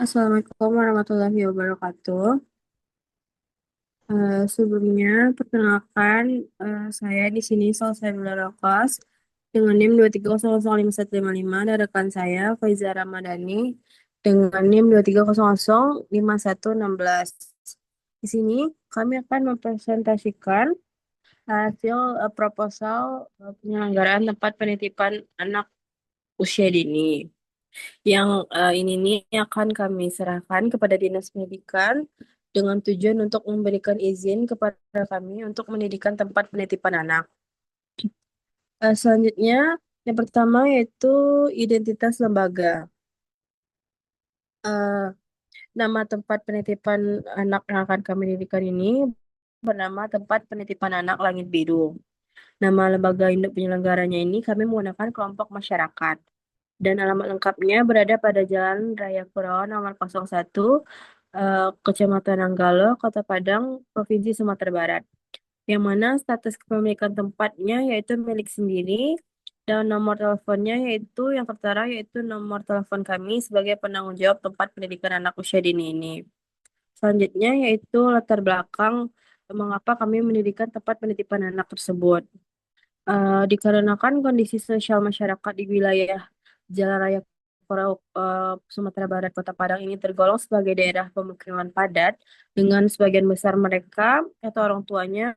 Assalamualaikum warahmatullahi wabarakatuh. Sebelumnya, perkenalkan, saya di sini selesai Rokas dengan NIM 2300515 dan rekan saya Faiza Ramadhani dengan NIM 2300511. Di sini kami akan mempresentasikan hasil proposal penyelenggaraan tempat penitipan anak usia dini. Yang ini nih akan kami serahkan kepada Dinas Pendidikan dengan tujuan untuk memberikan izin kepada kami untuk mendirikan tempat penitipan anak. Selanjutnya, yang pertama yaitu identitas lembaga. Eh, Nama tempat penitipan anak yang akan kami dirikan ini bernama Tempat Penitipan Anak Langit Biru. Nama lembaga induk penyelenggaranya ini kami menggunakan kelompok masyarakat. Dan alamat lengkapnya berada pada Jalan Raya Kurawan nomor 01, Kecamatan Nanggalo, Kota Padang, Provinsi Sumatera Barat. Yang mana status kepemilikan tempatnya yaitu milik sendiri dan nomor teleponnya yaitu yang tertera yaitu nomor telepon kami sebagai penanggung jawab tempat pendidikan anak usia dini ini. Selanjutnya yaitu latar belakang mengapa kami mendirikan tempat penitipan anak tersebut. Dikarenakan kondisi sosial masyarakat di wilayah Jalan Raya Sumatera Barat Kota Padang ini tergolong sebagai daerah pemukiman padat dengan sebagian besar mereka atau orang tuanya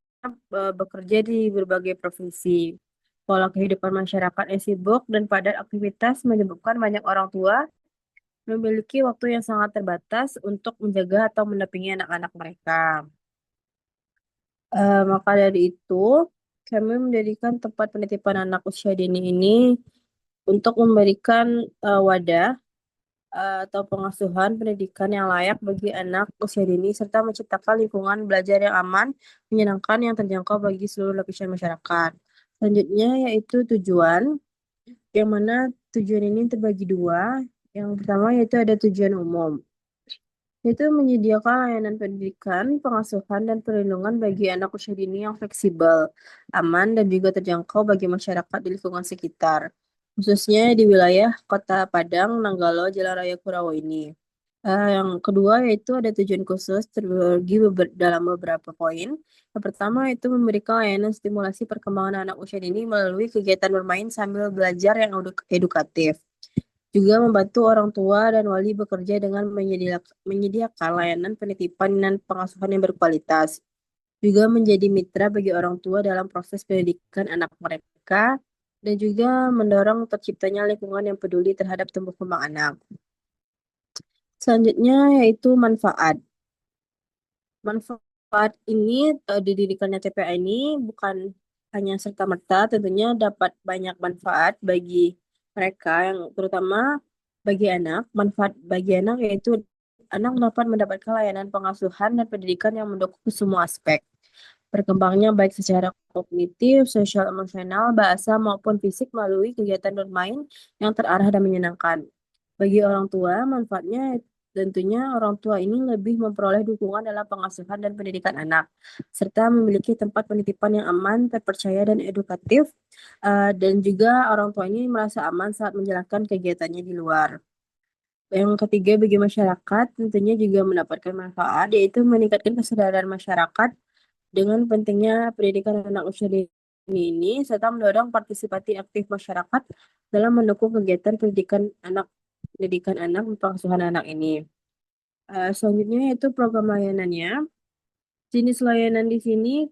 bekerja di berbagai provinsi. Pola kehidupan masyarakat yang sibuk dan padat aktivitas menyebabkan banyak orang tua memiliki waktu yang sangat terbatas untuk menjaga atau mendampingi anak-anak mereka. Maka dari itu, kami mendirikan tempat penitipan anak usia dini ini untuk memberikan wadah atau pengasuhan pendidikan yang layak bagi anak usia dini serta menciptakan lingkungan belajar yang aman, menyenangkan yang terjangkau bagi seluruh lapisan masyarakat. Selanjutnya yaitu tujuan, yang mana tujuan ini terbagi dua. Yang pertama yaitu ada tujuan umum, yaitu menyediakan layanan pendidikan, pengasuhan, dan perlindungan bagi anak usia dini yang fleksibel, aman, dan juga terjangkau bagi masyarakat di lingkungan sekitar, khususnya di wilayah Kota Padang, Nanggalo, Jalan Raya Kurawa ini. Yang kedua yaitu ada tujuan khusus terbagi dalam beberapa poin. Yang pertama itu memberikan layanan stimulasi perkembangan anak usia dini melalui kegiatan bermain sambil belajar yang edukatif. Juga membantu orang tua dan wali bekerja dengan menyediakan layanan penitipan dan pengasuhan yang berkualitas. Juga menjadi mitra bagi orang tua dalam proses pendidikan anak mereka dan juga mendorong terciptanya lingkungan yang peduli terhadap tumbuh kembang anak. Selanjutnya yaitu manfaat. Manfaat ini didirikannya TPA ini bukan hanya serta-merta, tentunya dapat banyak manfaat bagi mereka yang terutama bagi anak. Manfaat bagi anak yaitu anak dapat mendapatkan layanan pengasuhan dan pendidikan yang mendukung semua aspek. Berkembangnya baik secara kognitif, sosial, emosional, bahasa maupun fisik melalui kegiatan bermain yang terarah dan menyenangkan. Bagi orang tua, manfaatnya tentunya orang tua ini lebih memperoleh dukungan dalam pengasuhan dan pendidikan anak, serta memiliki tempat penitipan yang aman, terpercaya, dan edukatif, dan juga orang tua ini merasa aman saat menjalankan kegiatannya di luar. Yang ketiga, bagi masyarakat tentunya juga mendapatkan manfaat, yaitu meningkatkan kesadaran masyarakat dengan pentingnya pendidikan anak usia dini ini, serta mendorong partisipasi aktif masyarakat dalam mendukung kegiatan pendidikan anak dan pengasuhan anak ini. Selanjutnya yaitu program layanannya. Jenis layanan di sini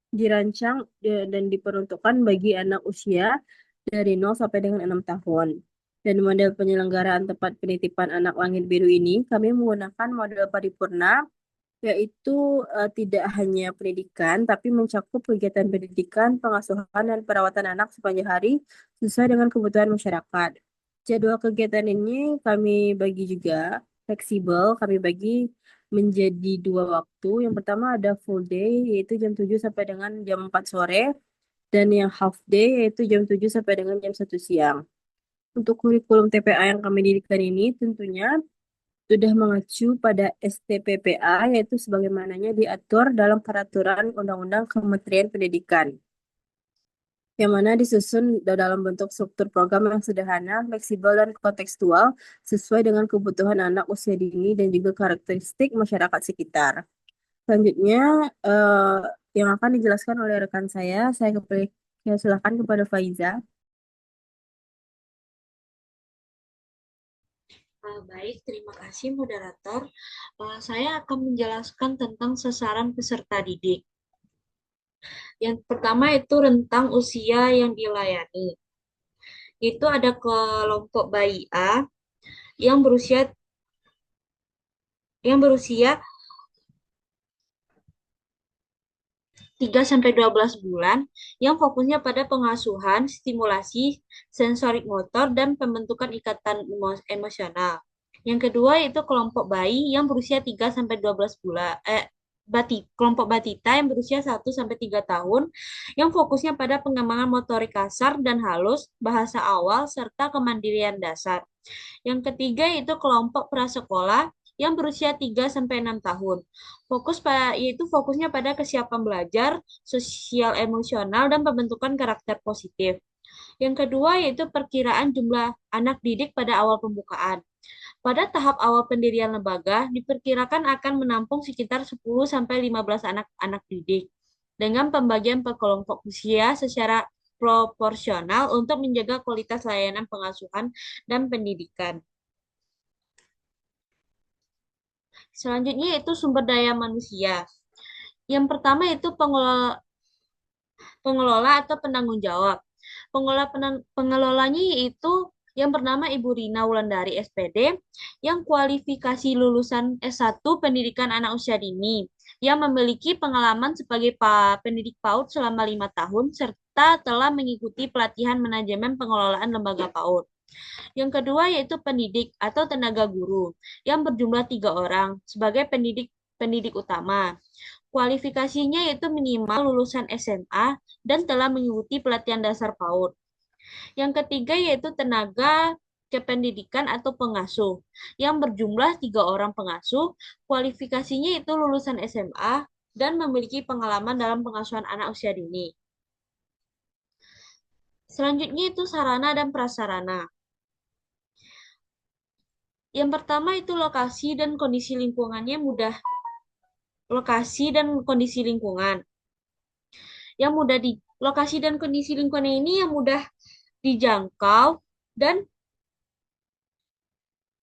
dirancang dan diperuntukkan bagi anak usia dari 0 sampai dengan 6 tahun. Dan model penyelenggaraan tempat penitipan anak langit biru ini, kami menggunakan model paripurna, yaitu tidak hanya pendidikan, tapi mencakup kegiatan pendidikan, pengasuhan, dan perawatan anak sepanjang hari sesuai dengan kebutuhan masyarakat. Jadwal kegiatan ini kami bagi juga fleksibel, kami bagi menjadi dua waktu. Yang pertama ada full day, yaitu jam 7 sampai dengan jam 4 sore, dan yang half day, yaitu jam 7 sampai dengan jam 1 siang. Untuk kurikulum TPA yang kami dirikan ini tentunya sudah mengacu pada STPPA, yaitu sebagaimananya diatur dalam peraturan Undang-Undang Kementerian Pendidikan. yang mana disusun dalam bentuk struktur program yang sederhana, fleksibel, dan kontekstual sesuai dengan kebutuhan anak usia dini dan juga karakteristik masyarakat sekitar. Selanjutnya, eh, yang akan dijelaskan oleh rekan saya silakan kepada Faiza. Baik, terima kasih moderator. Saya akan menjelaskan tentang sasaran peserta didik. Yang pertama itu rentang usia yang dilayani. Itu ada kelompok bayi A yang berusia 3 sampai 12 bulan yang fokusnya pada pengasuhan, stimulasi sensorik motor dan pembentukan ikatan emosional. Yang kedua itu kelompok bayi yang berusia 3 sampai 12 bulan kelompok batita yang berusia 1 sampai 3 tahun yang fokusnya pada pengembangan motorik kasar dan halus, bahasa awal serta kemandirian dasar. Yang ketiga itu kelompok prasekolah yang berusia 3 sampai 6 tahun. Yaitu fokusnya pada kesiapan belajar, sosial emosional dan pembentukan karakter positif. Yang kedua yaitu perkiraan jumlah anak didik pada awal pembukaan. Pada tahap awal pendirian lembaga, diperkirakan akan menampung sekitar 10 sampai 15 anak-anak didik dengan pembagian per kelompok usia secara proporsional untuk menjaga kualitas layanan pengasuhan dan pendidikan. Selanjutnya yaitu sumber daya manusia. Yang pertama itu pengelola atau penanggung jawab. Pengelolanya yaitu yang bernama Ibu Rina Wulandari SPD, yang kualifikasi lulusan S1 Pendidikan Anak Usia Dini, yang memiliki pengalaman sebagai pendidik PAUD selama 5 tahun, serta telah mengikuti pelatihan manajemen pengelolaan lembaga PAUD. Yang kedua yaitu pendidik atau tenaga guru yang berjumlah 3 orang sebagai pendidik utama. Kualifikasinya yaitu minimal lulusan SMA dan telah mengikuti pelatihan dasar PAUD. Yang ketiga yaitu tenaga kependidikan atau pengasuh yang berjumlah 3 orang pengasuh. Kualifikasinya itu lulusan SMA dan memiliki pengalaman dalam pengasuhan anak usia dini. Selanjutnya itu sarana dan prasarana. Yang pertama itu lokasi dan kondisi lingkungannya mudah. Lokasi dan kondisi lingkungan. Yang mudah di lokasi dan kondisi lingkungan ini yang mudah dijangkau dan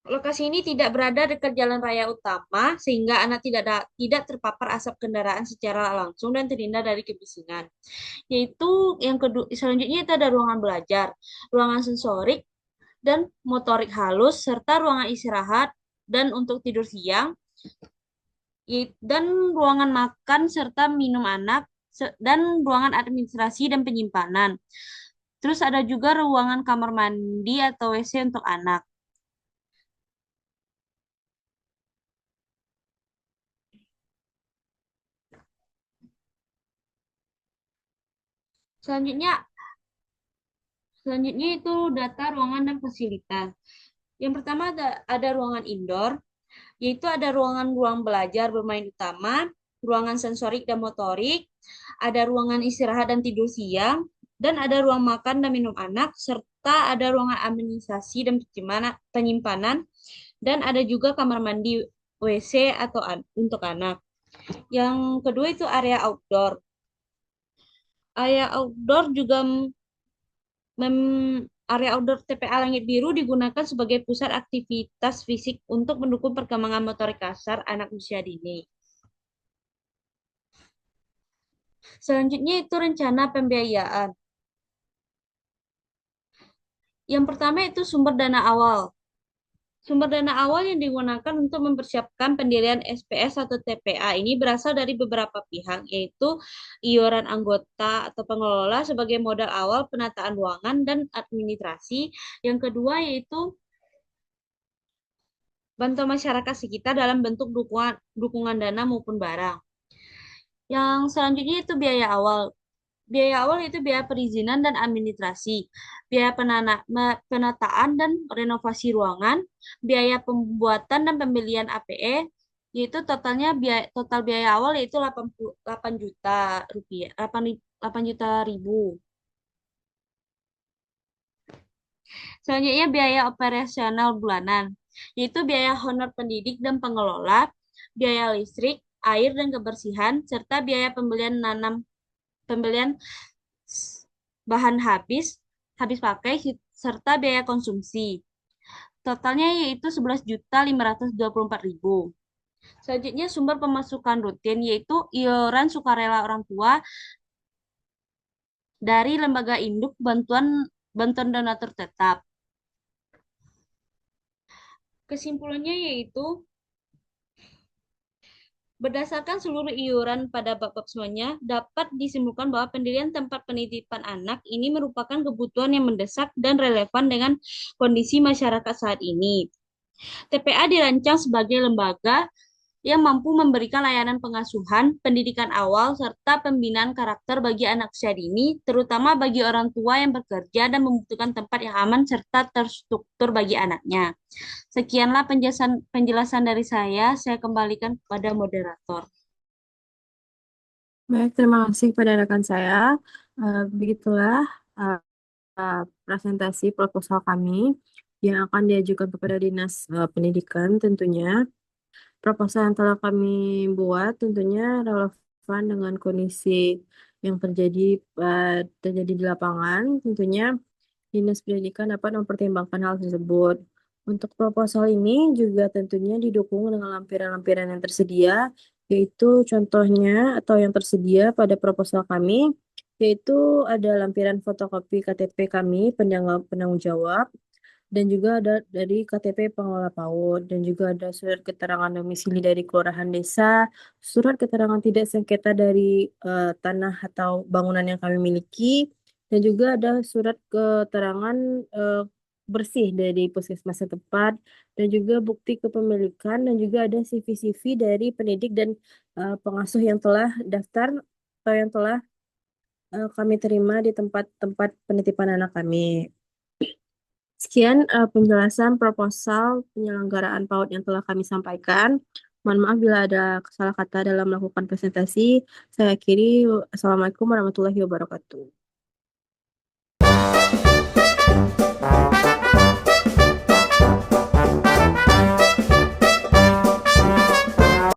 lokasi ini tidak berada dekat jalan raya utama sehingga anak tidak terpapar asap kendaraan secara langsung dan terhindar dari kebisingan. Yaitu yang kedua selanjutnya itu ada ruangan belajar, ruangan sensorik dan motorik halus serta ruangan istirahat dan untuk tidur siang dan ruangan makan serta minum anak dan ruangan administrasi dan penyimpanan. Terus ada juga ruangan kamar mandi atau WC untuk anak. Selanjutnya, selanjutnya itu data ruangan dan fasilitas. Yang pertama ada ruangan indoor, yaitu ada ruang belajar bermain utama, ruangan sensorik dan motorik, ada ruangan istirahat dan tidur siang, dan ada ruang makan dan minum anak, serta ada ruangan administrasi dan penyimpanan, dan ada juga kamar mandi WC atau untuk anak. Yang kedua itu area outdoor. Area outdoor juga area outdoor TPA Langit Biru digunakan sebagai pusat aktivitas fisik untuk mendukung perkembangan motorik kasar anak usia dini. Selanjutnya itu rencana pembiayaan. Yang pertama itu sumber dana awal. Sumber dana awal yang digunakan untuk mempersiapkan pendirian SPS atau TPA ini berasal dari beberapa pihak, yaitu iuran anggota atau pengelola sebagai modal awal penataan ruangan dan administrasi. Yang kedua yaitu bantuan masyarakat sekitar dalam bentuk dukungan dana maupun barang. Yang selanjutnya itu biaya awal. Biaya awal itu biaya perizinan dan administrasi, biaya penataan dan renovasi ruangan, biaya pembuatan dan pembelian APE, yaitu total biaya awal yaitu 8 juta rupiah, 8 juta ribu. Selanjutnya biaya operasional bulanan, yaitu biaya honor pendidik dan pengelola, biaya listrik, air dan kebersihan, serta biaya pembelian bahan habis pakai, serta biaya konsumsi. Totalnya yaitu 11.524.000. Selanjutnya sumber pemasukan rutin yaitu iuran sukarela orang tua dari lembaga induk bantuan bantuan donatur tetap. Kesimpulannya yaitu berdasarkan seluruh iuran pada bab-bab semuanya, dapat disimpulkan bahwa pendirian tempat penitipan anak ini merupakan kebutuhan yang mendesak dan relevan dengan kondisi masyarakat saat ini. TPA dirancang sebagai lembaga yang mampu memberikan layanan pengasuhan, pendidikan awal, serta pembinaan karakter bagi anak usia dini, terutama bagi orang tua yang bekerja dan membutuhkan tempat yang aman serta terstruktur bagi anaknya. Sekianlah penjelasan dari saya kembalikan kepada moderator. Baik, terima kasih kepada rekan saya. Begitulah uh, presentasi proposal kami yang akan diajukan kepada Dinas Pendidikan tentunya. Proposal yang telah kami buat tentunya relevan dengan kondisi yang terjadi di lapangan. Tentunya Dinas Pendidikan dapat mempertimbangkan hal tersebut. Untuk proposal ini juga tentunya didukung dengan lampiran-lampiran yang tersedia, yaitu contohnya atau yang tersedia pada proposal kami, yaitu ada lampiran fotokopi KTP kami, penanggung jawab, dan juga ada dari KTP pengelola PAUD, dan juga ada surat keterangan domisili dari kelurahan desa, surat keterangan tidak sengketa dari tanah atau bangunan yang kami miliki, dan juga ada surat keterangan eh, bersih dari puskesmas setempat, dan juga bukti kepemilikan, dan juga ada CV-CV dari pendidik dan pengasuh yang telah daftar atau yang telah kami terima di tempat-tempat penitipan anak kami. Sekian penjelasan proposal penyelenggaraan PAUD yang telah kami sampaikan. Mohon maaf bila ada salah kata dalam melakukan presentasi. Saya akhiri. Assalamualaikum warahmatullahi wabarakatuh.